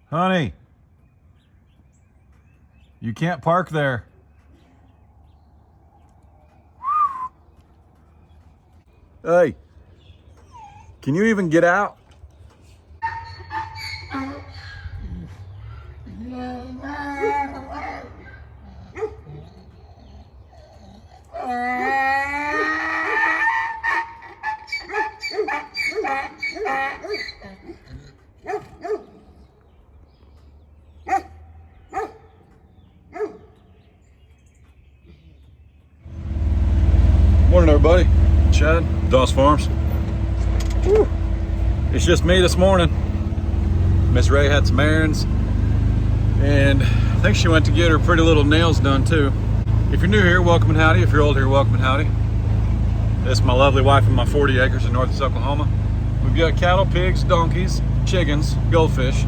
Honey, you can't park there. Hey, can you even get out? Morning, everybody. Chad, Doss Farms. Woo. It's just me this morning. Miss Ray had some errands, and I think she went to get her pretty little nails done too. If you're new here, welcome and howdy. If you're old here, welcome and howdy. This is my lovely wife and my 40 acres in northeast Oklahoma. We've got cattle, pigs, donkeys, chickens, goldfish,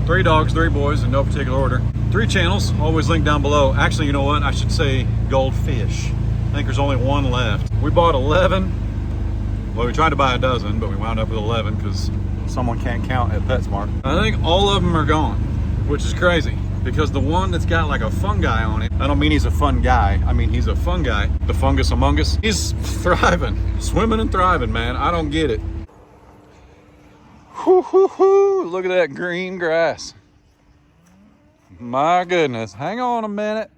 3 dogs, 3 boys in no particular order. 3 channels, always linked down below. Actually, you know what? I should say goldfish. I think there's only 1 left. We bought 11. Well, we tried to buy a dozen, but we wound up with 11 because someone can't count at PetSmart. I think all of them are gone, which is crazy because the one that's got like a fungi on it, I don't mean he's a fun guy. I mean, he's a fungi. The fungus among us, he's thriving, swimming and thriving, man. I don't get it. Whoo, whoo, whoo. Look at that green grass. My goodness. Hang on a minute.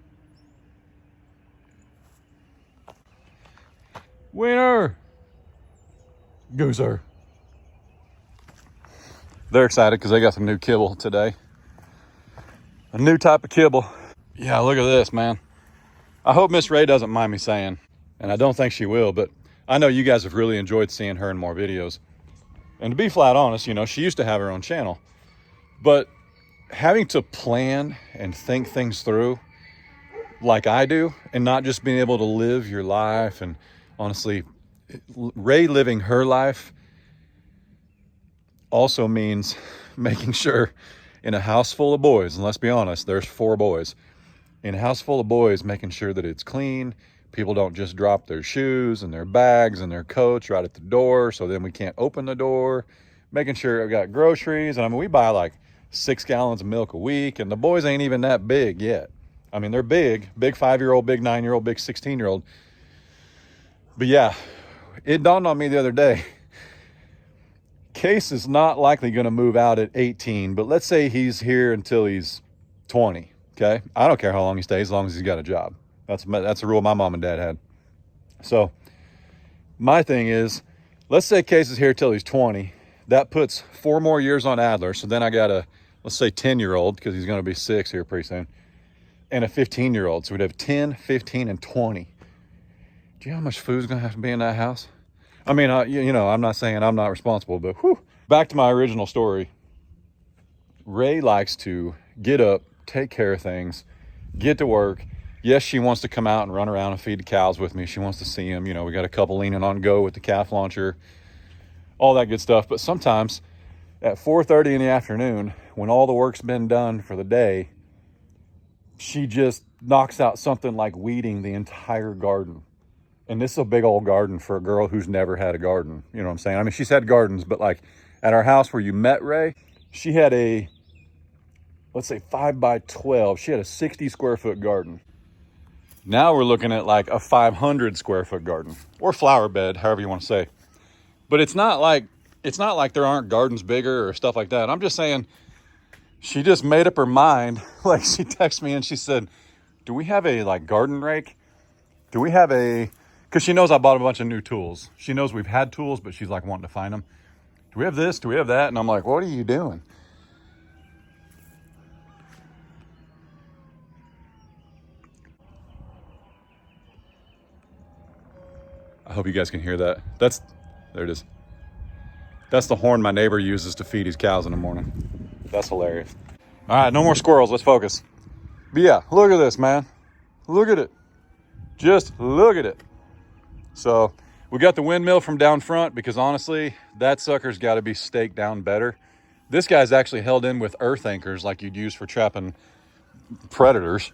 Winner. Gooser. They're excited because they got some new kibble today. A new type of kibble. Yeah, look at this, man. I hope Miss Ray doesn't mind me saying, and I don't think she will, but I know you guys have really enjoyed seeing her in more videos. And to be flat honest, you know, she used to have her own channel. But having to plan and think things through like I do, and not just being able to live your life, and honestly, Ray living her life also means making sure in a house full of boys, and let's be honest, there's 4 boys. In a house full of boys, making sure that it's clean. People don't just drop their shoes and their bags and their coats right at the door, so then we can't open the door. Making sure I've got groceries, and I mean, we buy like 6 gallons of milk a week, and the boys ain't even that big yet. I mean, they're big 5-year-old, big 9-year-old, big 16-year-old. But yeah, it dawned on me the other day, Case is not likely going to move out at 18, but let's say he's here until he's 20, okay? I don't care how long he stays, as long as he's got a job. That's a rule my mom and dad had. So my thing is, let's say Case is here till he's 20. That puts 4 more years on Adler. So then I got a, let's say 10-year-old, because he's going to be 6 here pretty soon, and a 15-year-old. So we'd have 10, 15, and 20. Do you know how much food's going to have to be in that house? I mean, you know, I'm not saying I'm not responsible, but whew. Back to my original story. Ray likes to get up, take care of things, get to work. Yes, she wants to come out and run around and feed the cows with me. She wants to see them. You know, we got a couple leaning on go with the calf launcher, all that good stuff. But sometimes at 4:30 in the afternoon, when all the work's been done for the day, she just knocks out something like weeding the entire garden. And this is a big old garden for a girl who's never had a garden. You know what I'm saying? I mean, she's had gardens, but like at our house where you met Ray, she had a, let's say 5 by 12. She had a 60 square foot garden. Now we're looking at like a 500 square foot garden, or flower bed, however you want to say. But it's not like there aren't gardens bigger or stuff like that. I'm just saying she just made up her mind. Like, she texted me and she said, do we have a like garden rake? Do we have a, because she knows I bought a bunch of new tools. She knows we've had tools, but she's like wanting to find them. Do we have this? Do we have that? And I'm like, what are you doing? I hope you guys can hear that. There it is. That's the horn my neighbor uses to feed his cows in the morning. That's hilarious. All right, no more squirrels. Let's focus. But yeah, look at this, man. Look at it. Just look at it. So we got the windmill from down front because honestly, that sucker's got to be staked down better. This guy's actually held in with earth anchors like you'd use for trapping predators.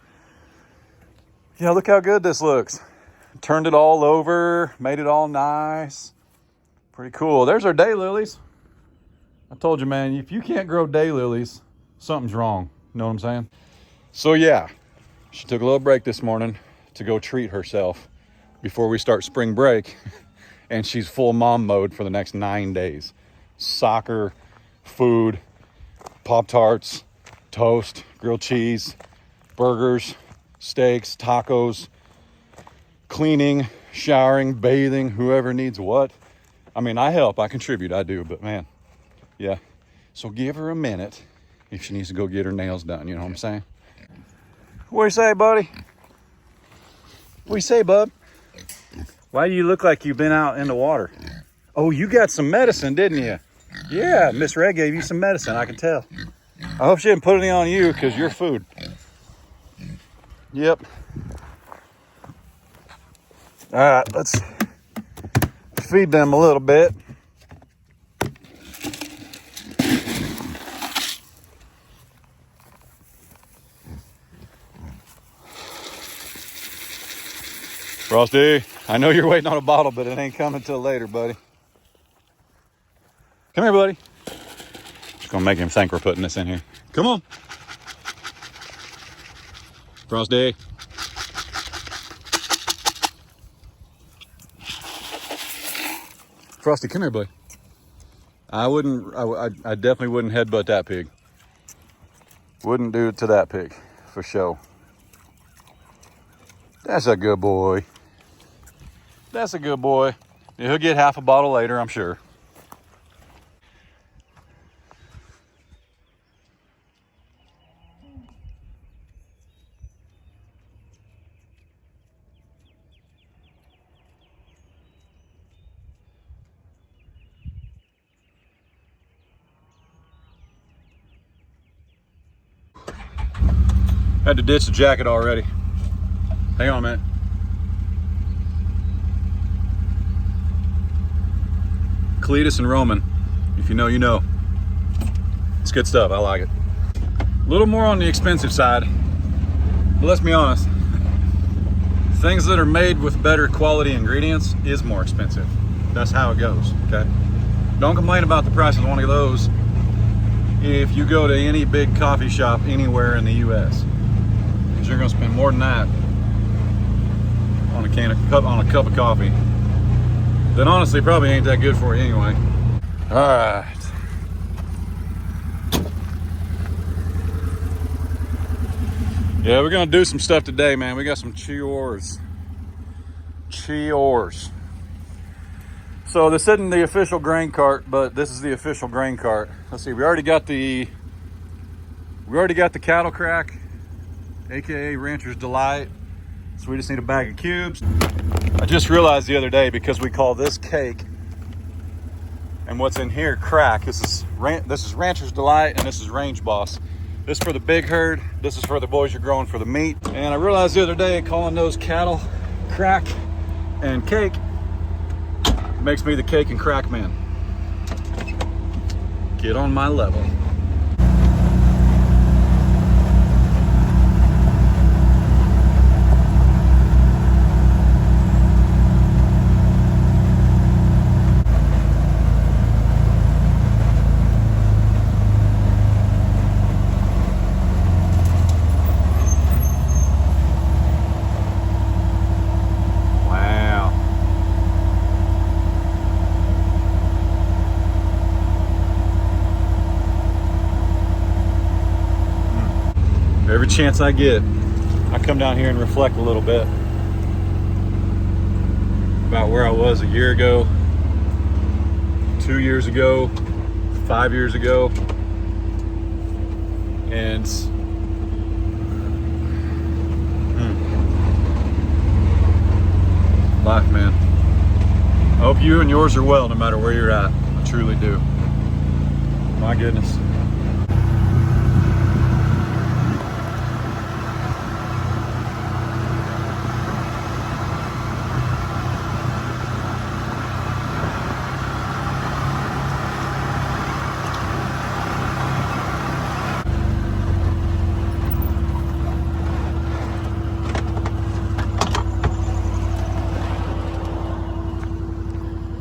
Yeah, look how good this looks. Turned it all over, made it all nice. Pretty cool. There's our daylilies. I told you, man, if you can't grow daylilies, something's wrong. You know what I'm saying? So yeah, she took a little break this morning to go treat herself before we start spring break. And she's full mom mode for the next 9 days. Soccer, food, Pop-Tarts, toast, grilled cheese, burgers, steaks, tacos, cleaning, showering, bathing, whoever needs what. I mean, I help, I contribute, I do, but man, yeah. So give her a minute if she needs to go get her nails done, you know what I'm saying? What do you say, buddy? What do you say, bub? Why do you look like you've been out in the water? Oh, you got some medicine, didn't you? Yeah, Miss Red gave you some medicine, I can tell. I hope she didn't put any on you because you're food. Yep. All right, let's feed them a little bit. Frosty, I know you're waiting on a bottle, but it ain't coming till later, buddy. Come here, buddy. Just gonna make him think we're putting this in here. Come on. Frosty. Frosty, come here, buddy. I definitely wouldn't headbutt that pig. Wouldn't do it to that pig, for sure. That's a good boy. That's a good boy. He'll get half a bottle later, I'm sure. Had to ditch the jacket already. Hang on a minute. Cletus and Roman. If you know, you know. It's good stuff. I like it. A little more on the expensive side. But let's be honest. Things that are made with better quality ingredients is more expensive. That's how it goes, okay? Don't complain about the price of one of those if you go to any big coffee shop anywhere in the U.S. Because you're going to spend more than that on a cup of coffee. That honestly probably ain't that good for you anyway. All right. Yeah, we're gonna do some stuff today, man. We got some chores. So this isn't the official grain cart, but this is the official grain cart. Let's see, we already got the cattle crack, AKA Rancher's Delight. So we just need a bag of cubes. I just realized the other day, because we call this cake and what's in here crack. This is Rancher's Delight and this is Range Boss. This is for the big herd. This is for the boys you're growing for the meat. And I realized the other day, calling those cattle crack and cake makes me the cake and crack man. Get on my level. Every chance I get, I come down here and reflect a little bit about where I was a year ago, 2 years ago, 5 years ago, and life, man. I hope you and yours are well no matter where you're at. I truly do. My goodness.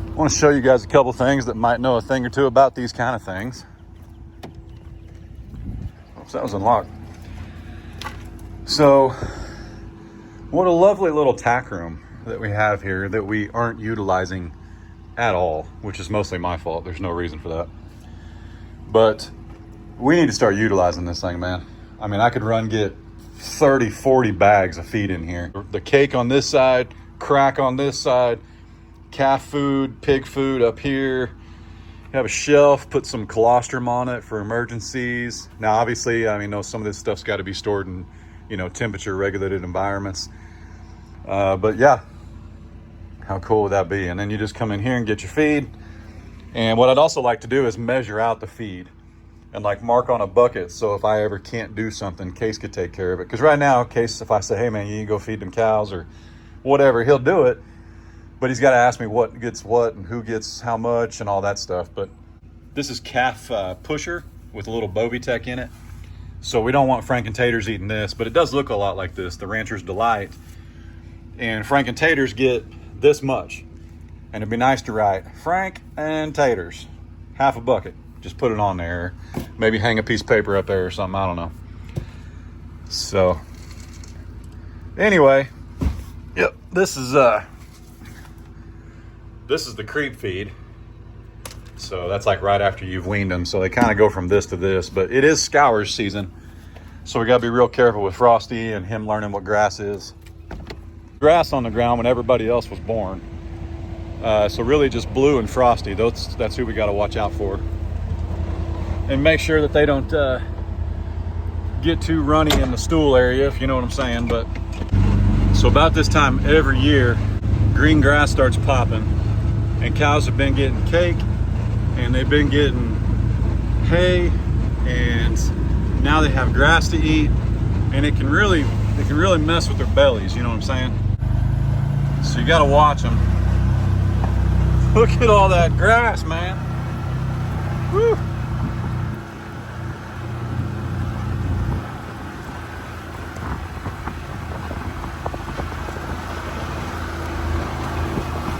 I want to show you guys a couple things that might know a thing or two about these kind of things. that was unlocked. So, what a lovely little tack room that we have here that we aren't utilizing at all, which is mostly my fault. There's no reason for that. But we need to start utilizing this thing, man. I mean, I could get 30, 40 bags of feed in here. The cake on this side, crack on this side, calf food, pig food up here. Have a shelf, put some colostrum on it for emergencies. Now, obviously, I mean, some of this stuff's got to be stored in, temperature regulated environments. But yeah, how cool would that be? And then you just come in here and get your feed. And what I'd also like to do is measure out the feed and like mark on a bucket. So if I ever can't do something, Case could take care of it. Because right now, Case, if I say, hey man, you need to go feed them cows or whatever, he'll do it. But he's got to ask me what gets what and who gets how much and all that stuff. But this is calf pusher with a little Bovitech in it. So we don't want Frank and Taters eating this, but it does look a lot like this, the Rancher's Delight. And Frank and Taters get this much. And it'd be nice to write Frank and Taters, half a bucket. Just put it on there. Maybe hang a piece of paper up there or something, I don't know. So anyway, yep, this is the creep feed. So that's like right after you've weaned them. So they kind of go from this to this, but it is scourge season. So we got to be real careful with Frosty and him learning what grass is. Grass on the ground when everybody else was born. So really just Blue and Frosty. That's who we got to watch out for. And make sure that they don't get too runny in the stool area, if you know what I'm saying. But so about this time every year, green grass starts popping and cows have been getting cake and they've been getting hay, and now they have grass to eat, and it can really mess with their bellies, you know what I'm saying? So you got to watch them. Look at all that grass, man. Woo.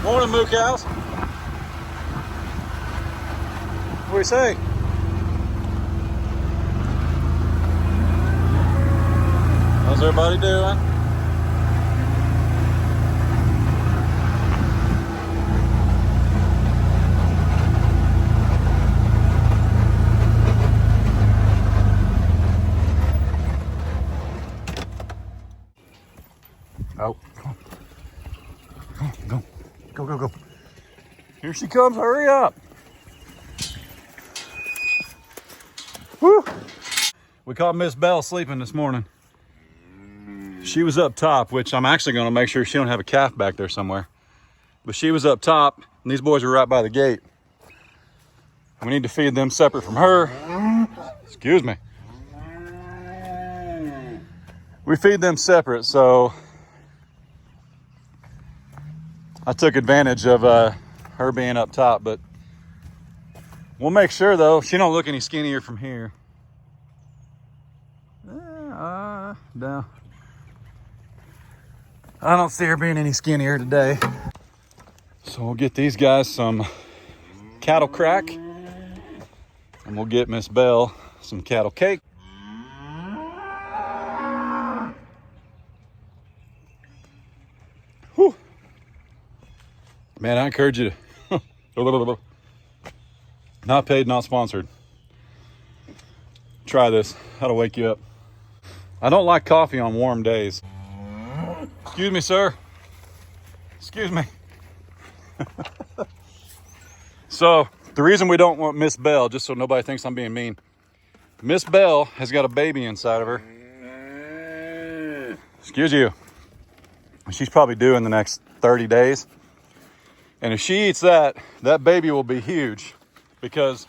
Morning, moo cows. What do you say? How's everybody doing? Oh, go. Here she comes, hurry up. Woo. We caught Miss Bell sleeping this morning. She was up top, which I'm actually gonna make sure she don't have a calf back there somewhere. But she was up top, and these boys were right by the gate. We need to feed them separate from her. Excuse me. We feed them separate, so I took advantage of her being up top, but we'll make sure though, she don't look any skinnier from here. No. I don't see her being any skinnier today. So we'll get these guys some cattle crack, and we'll get Miss Bell some cattle cake. Whew. Man, I encourage you to, not paid, not sponsored. Try this, how to wake you up. I don't like coffee on warm days. Excuse me, sir. Excuse me. So the reason we don't want Miss Bell, just so nobody thinks I'm being mean, Miss Bell has got a baby inside of her. Excuse you. She's probably due in the next 30 days. And if she eats that, that baby will be huge, because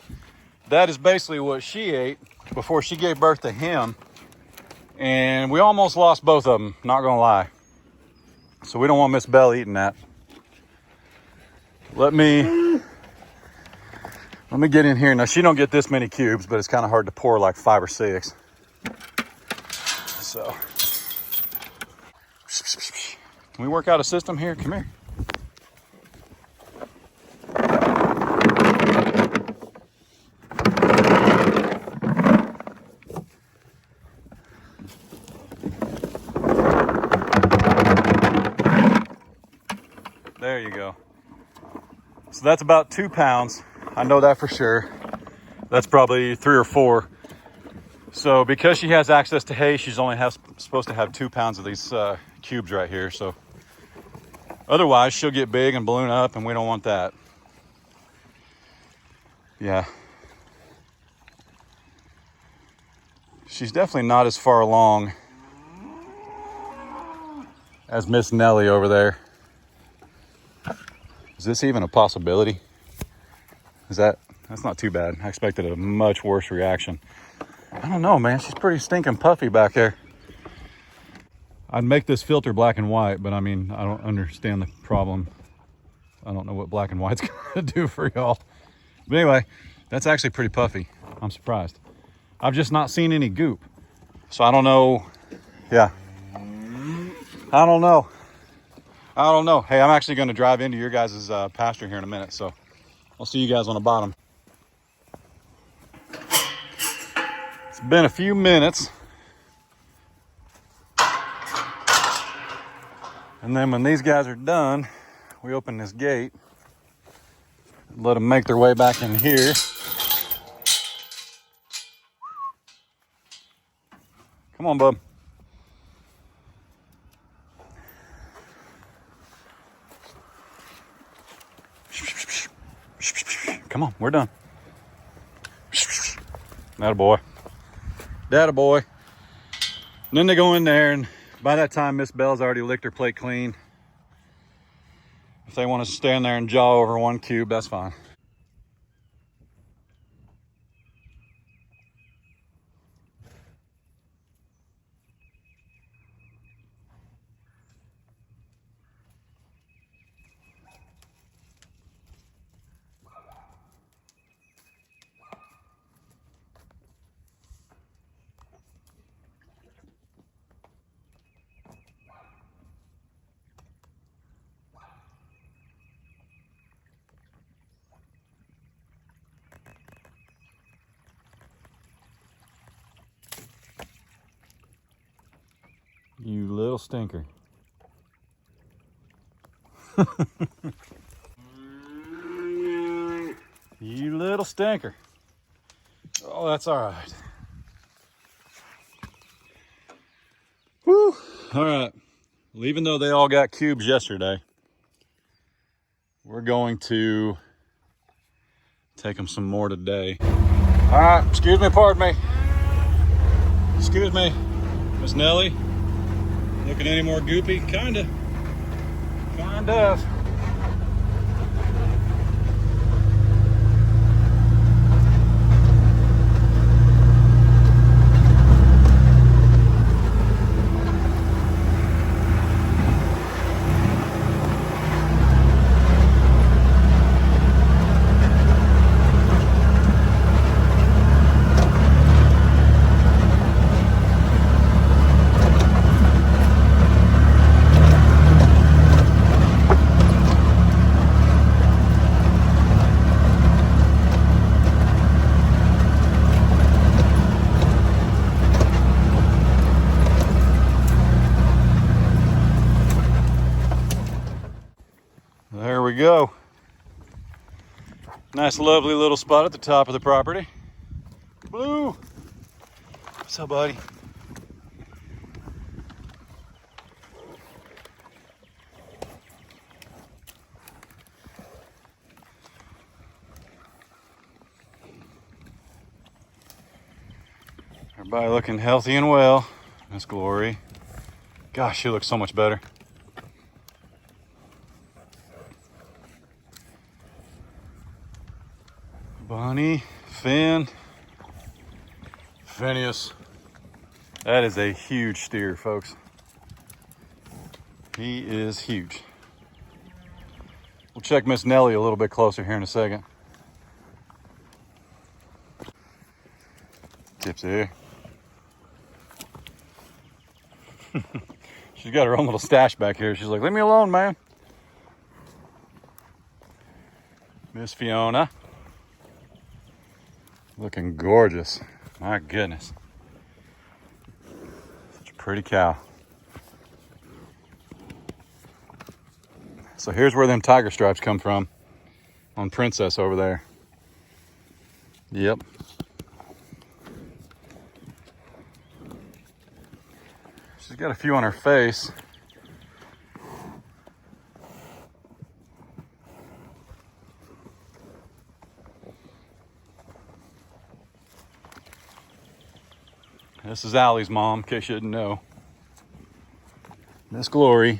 that is basically what she ate before she gave birth to him. And we almost lost both of them, not gonna lie. So we don't want Miss Bell eating that. Let me get in here. Now, she don't get this many cubes, but it's kind of hard to pour like 5 or 6. So, can we work out a system here? Come here. There you go. So that's about 2 pounds. I know that for sure. That's probably 3 or 4. So because she has access to hay, she's only supposed to have 2 pounds of these cubes right here. So otherwise she'll get big and balloon up, and we don't want that. Yeah. She's definitely not as far along as Miss Nellie over there. Is this even a possibility? That's not too bad. I expected a much worse reaction. I don't know, man. She's pretty stinking puffy back there. I'd make this filter black and white, but I mean, I don't understand the problem. I don't know what black and white's gonna do for y'all. But anyway, that's actually pretty puffy. I'm surprised. I've just not seen any goop. So I don't know. Yeah. I don't know. Hey, I'm actually gonna drive into your guys' pasture here in a minute. So I'll see you guys on the bottom. It's been a few minutes. And then when these guys are done, we open this gate, let them make their way back in here. Come on, bub. Come on, we're done. Attaboy. Attaboy. And then they go in there, and by that time, Miss Bell's already licked her plate clean. If they want to stand there and jaw over one cube, that's fine. You little stinker. You little stinker. Oh, that's all right. Whew. All right. Well, even though they all got cubes yesterday, we're going to take them some more today. All right. Excuse me, pardon me. Excuse me, Miss Nellie. Looking any more goopy? Kind of. There we go. Nice, lovely little spot at the top of the property. Blue. What's up, buddy? Everybody looking healthy and well. Miss Glory. Gosh, she looks so much better. Bonnie, Finn, Phineas. That is a huge steer, folks. He is huge. We'll check Miss Nellie a little bit closer here in a second. Tipsy. She's got her own little stash back here. She's like, leave me alone, man. Miss Fiona. Looking gorgeous. My goodness. Pretty cow. So here's where them tiger stripes come from on Princess over there. Yep. She's got a few on her face. This is Allie's mom, in case you didn't know. Miss Glory.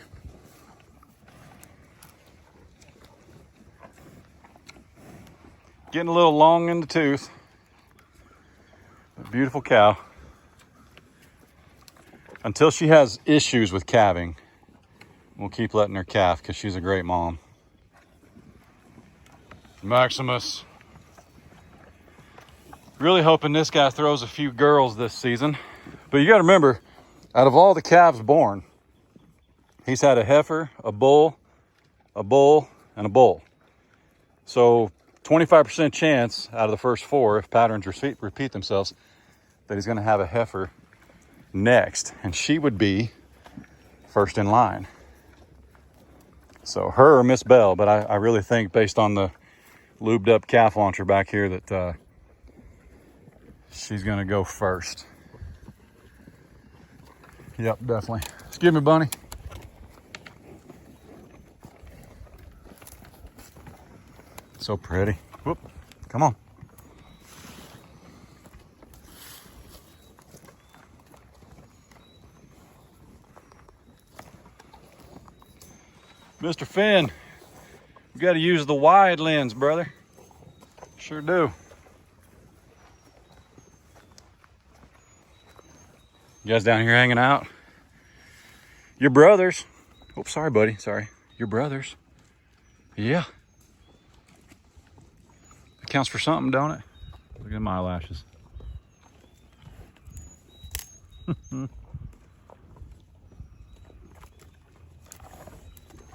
Getting a little long in the tooth. A beautiful cow. Until she has issues with calving, we'll keep letting her calf because she's a great mom. Maximus. Really hoping this guy throws a few girls this season. But you got to remember, out of all the calves born, he's had a heifer, a bull, and a bull. So 25% chance out of the first 4, if patterns repeat themselves, that he's going to have a heifer next. And she would be first in line. So her or Miss Bell, but I really think based on the lubed up calf launcher back here that she's gonna go first. Yep, definitely. Excuse me, Bunny. So pretty. Whoop, come on. Mr. Finn, you gotta use the wide lens, brother. Sure do. You guys down here hanging out? Your brothers. Oops, sorry, buddy. Sorry. Your brothers. Yeah. It counts for something, don't it? Look at my eyelashes. Good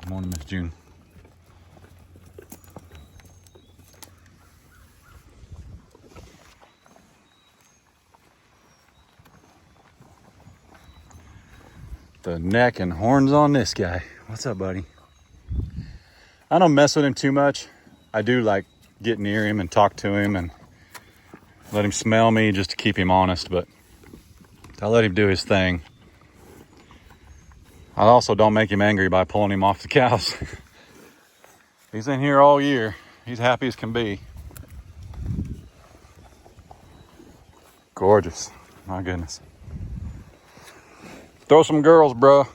morning, Miss June. The neck and horns on this guy. What's up, buddy? I don't mess with him too much. I do like get near him and talk to him and let him smell me just to keep him honest, but I let him do his thing. I also don't make him angry by pulling him off the cows. He's in here all year. He's happy as can be. Gorgeous. My goodness. Throw some girls, bro.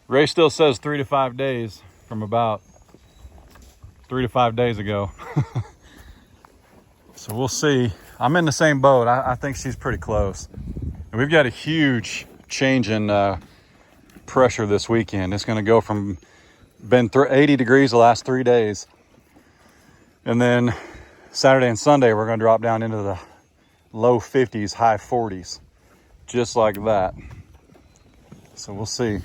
Ray still says 3 to 5 days from about 3 to 5 days ago. So we'll see. I'm in the same boat. I think she's pretty close. And we've got a huge change in pressure this weekend. It's going to go from been 80 degrees the last 3 days. And then Saturday and Sunday, we're going to drop down into the low 50s, high 40s, just like that. So we'll see.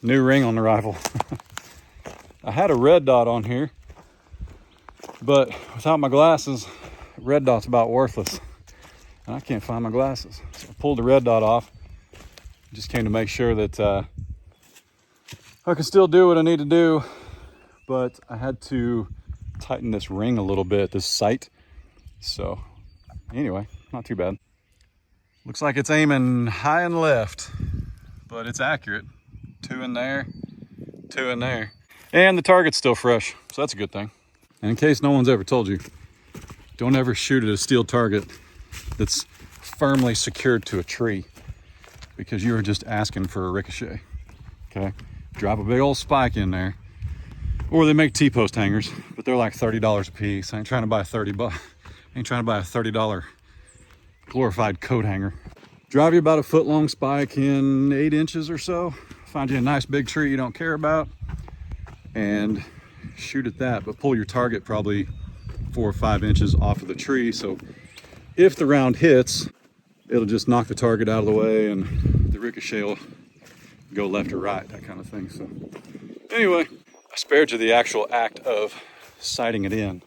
New ring on the rifle. I had a red dot on here, but without my glasses, red dot's about worthless. And I can't find my glasses. So I pulled the red dot off. Just came to make sure that I can still do what I need to do, but I had to tighten this ring a little bit, this sight. So anyway, not too bad. Looks like it's aiming high and left, but it's accurate. 2 in there, 2 in there. And the target's still fresh, so that's a good thing. And in case no one's ever told you, don't ever shoot at a steel target that's firmly secured to a tree, because you are just asking for a ricochet, okay? Drop a big old spike in there, Or they make T-post hangers, but they're like $30 a piece. I ain't trying to buy ain't trying to buy a $30 glorified coat hanger. Drive you about a foot long spike in 8 inches or so. Find you a nice big tree you don't care about and shoot at that, but pull your target probably 4 or 5 inches off of the tree. So if the round hits, it'll just knock the target out of the way and the ricochet will go left or right, that kind of thing. So anyway, I spared you the actual act of sighting it in,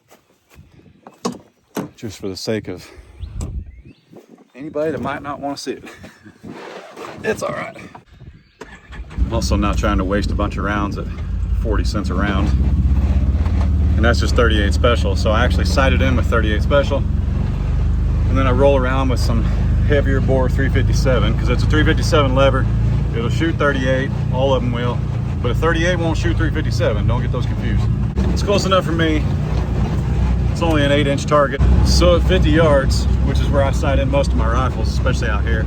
just for the sake of anybody that might not want to see it. It's all right. I'm also not trying to waste a bunch of rounds at 40 cents a round. And that's just 38 special. So I actually sighted in with 38 special. And then I roll around with some heavier bore 357, because it's a 357 lever. It'll shoot 38, all of them will. But a 38 won't shoot 357, don't get those confused. It's close enough for me. It's only an 8-inch target. So at 50 yards, which is where I sight in most of my rifles, especially out here.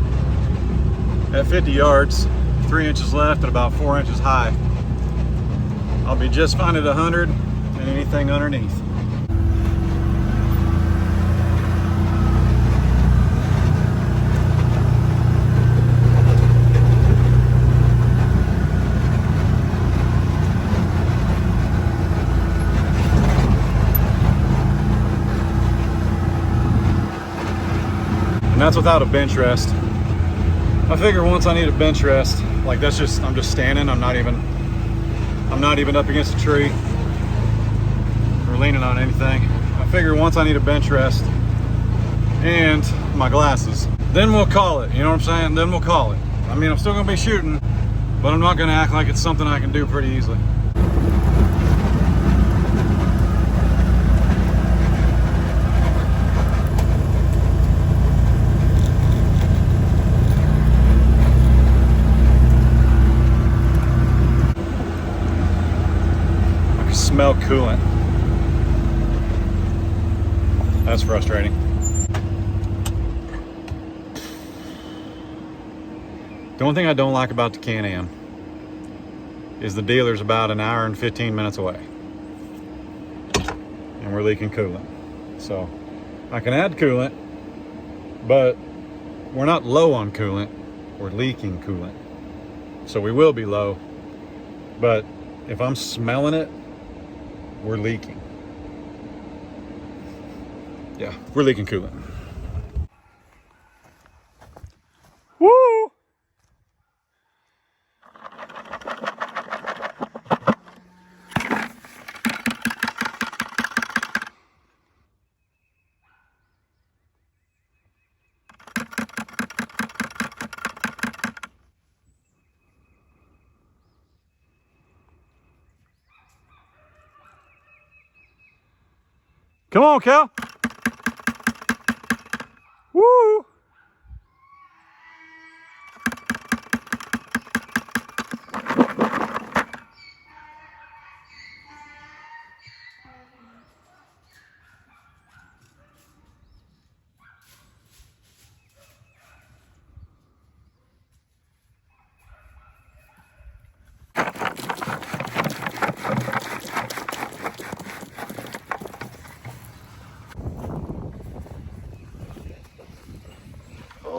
At 50 yards, 3 inches left and about 4 inches high, I'll be just fine at 100 and anything underneath. And that's without a bench rest. I figure once I need a bench rest, like that's just, I'm just standing, I'm not even up against a tree or leaning on anything. I figure once I need a bench rest and my glasses, then we'll call it, you know what I'm saying? Then we'll call it. I mean, I'm still gonna be shooting, but I'm not gonna act like it's something I can do pretty easily. Smell coolant. That's frustrating. The only thing I don't like about the Can-Am is the dealer's about an hour and 15 minutes away. And we're leaking coolant. So I can add coolant, but we're not low on coolant, we're leaking coolant. So we will be low, but if I'm smelling it, we're leaking. Yeah, we're leaking coolant. Woo! Come on, Cal. Woo!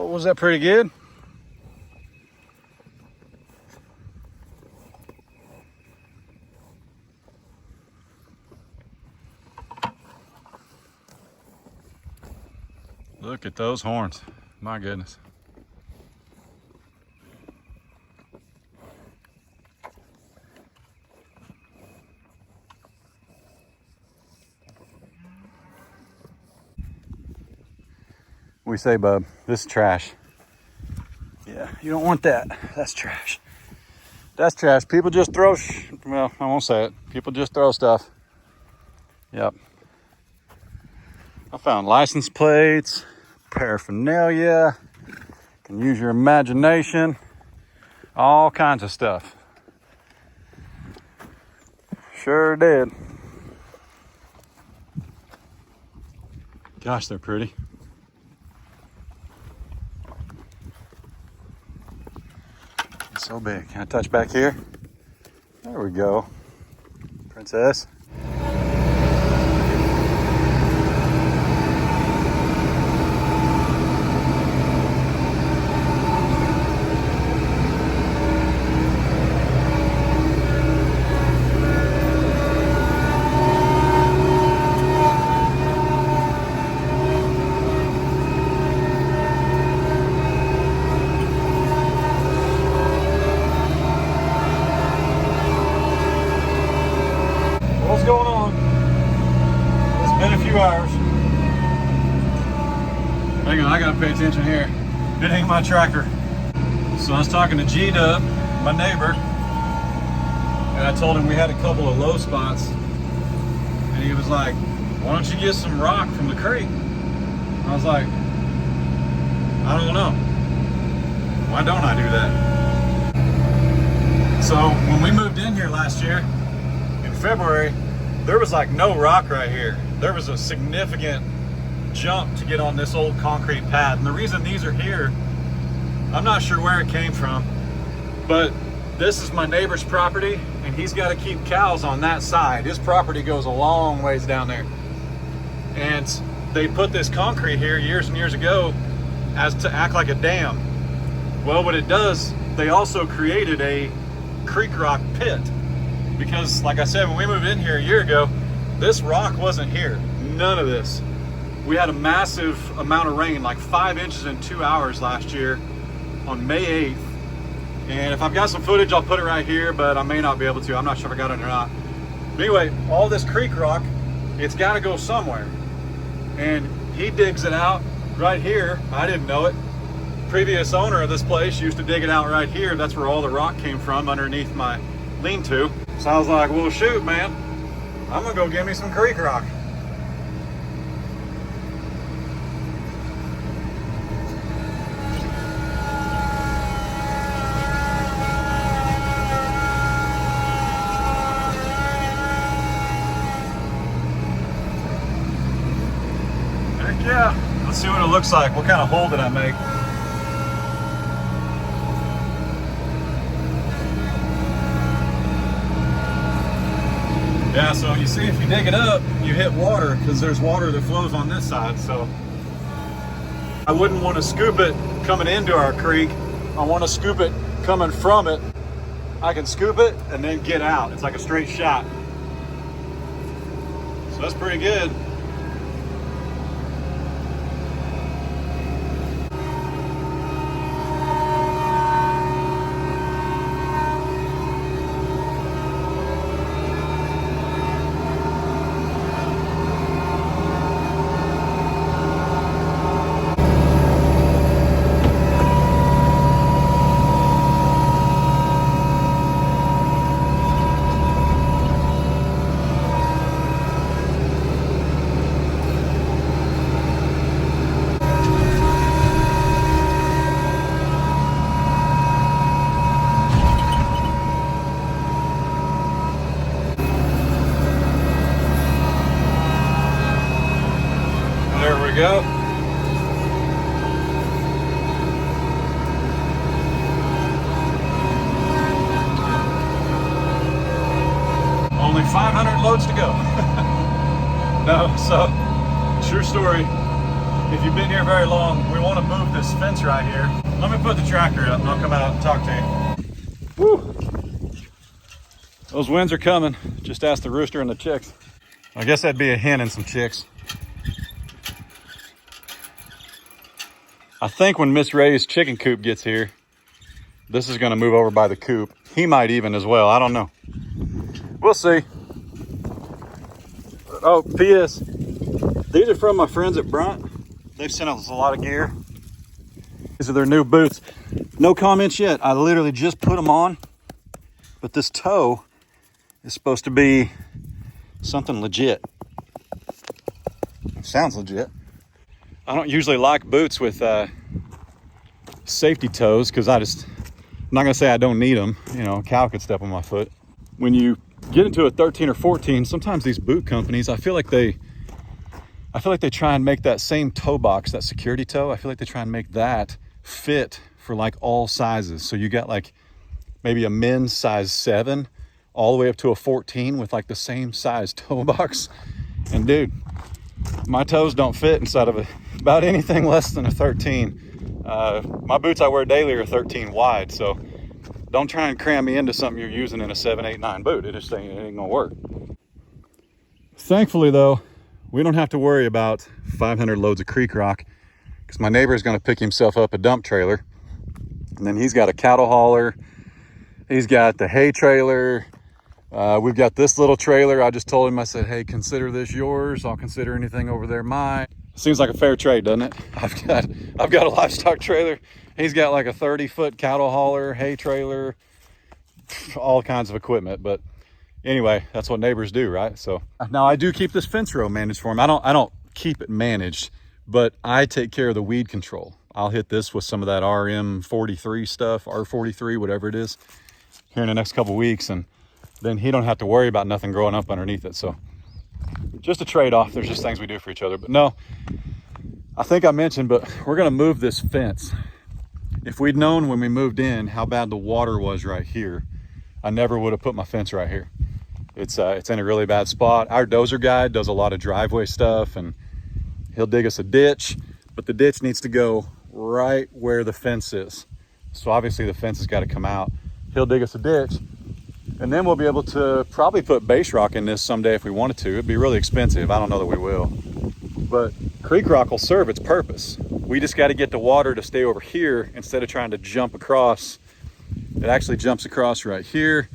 Was that pretty good? Look at those horns. My goodness. We say, bub, this is trash. Yeah, you don't want that. That's trash. That's trash. People just throw, well, I won't say it. People just throw stuff. Yep. I found license plates, paraphernalia, can use your imagination, all kinds of stuff. Sure did. Gosh, they're pretty. So big. Can I touch back here? There we go. Princess. What's going on? It's been a few hours. Hang on, I gotta pay attention here. It ain't my tractor. So I was talking to G-Dub, my neighbor, and I told him we had a couple of low spots. And he was like, why don't you get some rock from the creek? And I was like, I don't know. Why don't I do that? So when we moved in here last year, in February, there was like no rock right here. There was a significant jump to get on this old concrete pad. And the reason these are here, I'm not sure where it came from, but this is my neighbor's property and he's got to keep cows on that side. His property goes a long ways down there. And they put this concrete here years and years ago as to act like a dam. Well, what it does, they also created a creek rock pit. Because like I said, when we moved in here a year ago, this rock wasn't here. None of this. We had a massive amount of rain, like 5 inches in 2 hours last year on May 8th. And if I've got some footage, I'll put it right here, but I may not be able to. I'm not sure if I got it or not. But anyway, all this creek rock, it's got to go somewhere. And he digs it out right here. I didn't know it. Previous owner of this place used to dig it out right here. That's where all the rock came from, underneath my lean-to. So I was like, well, shoot, man, I'm gonna go get me some creek rock. Heck yeah, let's see what it looks like. What kind of hole did I make? Yeah, so you see, if you dig it up, you hit water because there's water that flows on this side. So I wouldn't want to scoop it coming into our creek. I want to scoop it coming from it. I can scoop it and then get out. It's like a straight shot. So that's pretty good. There we go. Only 500 loads to go. No, so true story. If you've been here very long, we want to move this fence right here. Let me put the tractor up and I'll come out and talk to you. Woo! Those winds are coming. Just ask the rooster and the chicks. I guess that'd be a hen and some chicks. I think when Miss Ray's chicken coop gets here, this is going to move over by the coop. He might even as well. I don't know. We'll see. Oh, P.S. These are from my friends at Brunt. They've sent us a lot of gear. These are their new boots. No comments yet. I literally just put them on. But this toe is supposed to be something legit. It sounds legit. I don't usually like boots with safety toes because I'm not going to say I don't need them. You know, a cow could step on my foot. When you get into a 13 or 14, sometimes these boot companies, I feel like they try and make that same toe box, that security toe, I feel like they try and make that fit for like all sizes. So you got like maybe a men's size 7 all the way up to a 14 with like the same size toe box. And dude, my toes don't fit inside of about anything less than a 13. My boots I wear daily are 13 wide, so don't try and cram me into something you're using in a 7, 8, 9 boot. It ain't gonna work. Thankfully though, we don't have to worry about 500 loads of creek rock, because my neighbor is going to pick himself up a dump trailer, and then he's got a cattle hauler, he's got the hay trailer, we've got this little trailer. I just told him, I said, hey, consider this yours, I'll consider anything over there mine. Seems like a fair trade, doesn't it? I've got a livestock trailer, he's got like a 30-foot cattle hauler, hay trailer, all kinds of equipment. But anyway, that's what neighbors do, right? So now I do keep this fence row managed for him. I don't keep it managed, but I take care of the weed control. I'll hit this with some of that RM43 stuff, R43, whatever it is, here in the next couple weeks, and then he don't have to worry about nothing growing up underneath it. So just a trade-off. There's just things we do for each other. But no, I think I mentioned, but we're gonna move this fence. If we'd known when we moved in how bad the water was right here, I never would have put my fence right here. It's in a really bad spot. Our dozer guy does a lot of driveway stuff, and he'll dig us a ditch, but the ditch needs to go right where the fence is. So obviously the fence has got to come out. He'll dig us a ditch, and then we'll be able to probably put base rock in this someday if we wanted to. It'd be really expensive. I don't know that we will. But creek rock will serve its purpose. We just got to get the water to stay over here instead of trying to jump across. It actually jumps across right here.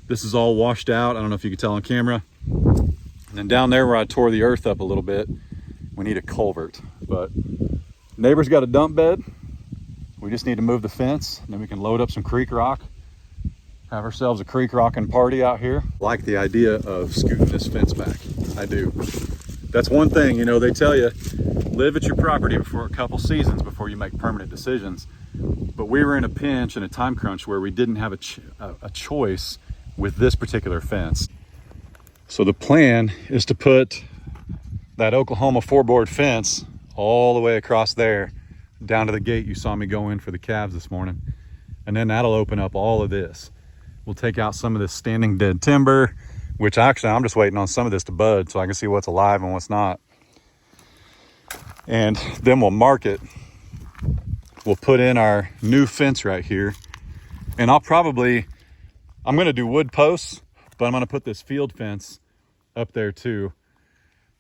This is all washed out. I don't know if you can tell on camera. And then down there where I tore the earth up a little bit, we need a culvert. But neighbor's got a dump bed. We just need to move the fence, and then we can load up some creek rock, have ourselves a creek rocking party out here. I like the idea of scooting this fence back. I do. That's one thing, you know, they tell you, live at your property for a couple seasons before you make permanent decisions. But we were in a pinch and a time crunch where we didn't have a choice with this particular fence. So the plan is to put that Oklahoma 4-board fence all the way across there down to the gate you saw me go in for the calves this morning. And then that'll open up all of this. We'll take out some of this standing dead timber, which actually I'm just waiting on some of this to bud so I can see what's alive and what's not. And then we'll mark it. We'll put in our new fence right here. And I'm gonna do wood posts, but I'm gonna put this field fence up there too,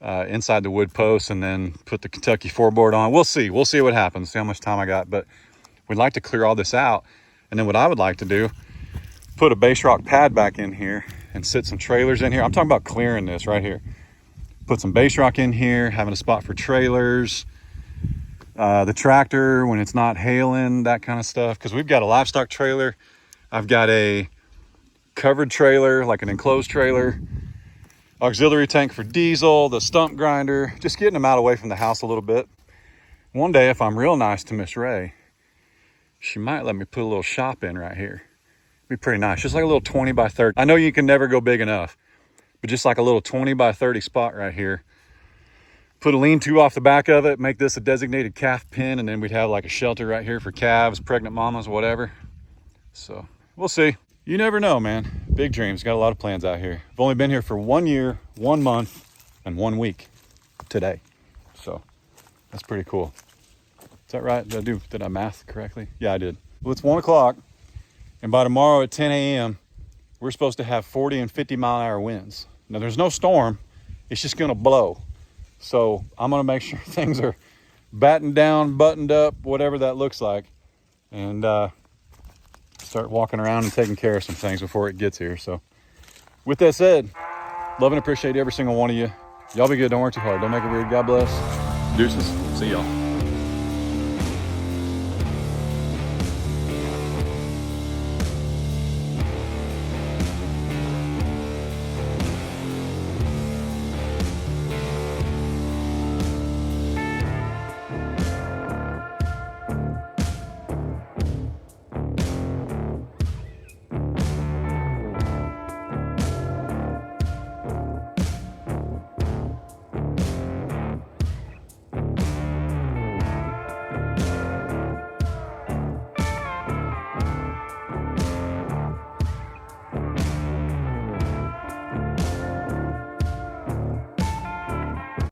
inside the wood posts, and then put the Kentucky 4-board on. We'll see what happens, see how much time I got, but we'd like to clear all this out. And then what I would like to do, put a base rock pad back in here and sit some trailers in here. I'm talking about clearing this right here. Put some base rock in here, having a spot for trailers, the tractor when it's not hailing, that kind of stuff. Because we've got a livestock trailer. I've got a covered trailer, like an enclosed trailer, auxiliary tank for diesel, the stump grinder, just getting them out away from the house a little bit. One day, if I'm real nice to Miss Ray, she might let me put a little shop in right here. Be pretty nice, just like a little 20 by 30. I know you can never go big enough, but just like a little 20 by 30 spot right here. Put a lean-to off the back of it, make this a designated calf pen, and then we'd have like a shelter right here for calves, pregnant mamas, whatever. So we'll see. You never know, man. Big dreams, got a lot of plans out here. I've only been here for 1 year, 1 month, and 1 week today. So that's pretty cool. Is that right? Did I math correctly? Yeah, I did. Well, it's 1 o'clock. And by tomorrow at 10 a.m., we're supposed to have 40 and 50 mile an hour winds. Now there's no storm, it's just gonna blow. So I'm gonna make sure things are battened down, buttoned up, whatever that looks like, and start walking around and taking care of some things before it gets here. So with that said, love and appreciate every single one of you. Y'all be good, don't work too hard, don't make it weird. God bless. Deuces, see y'all.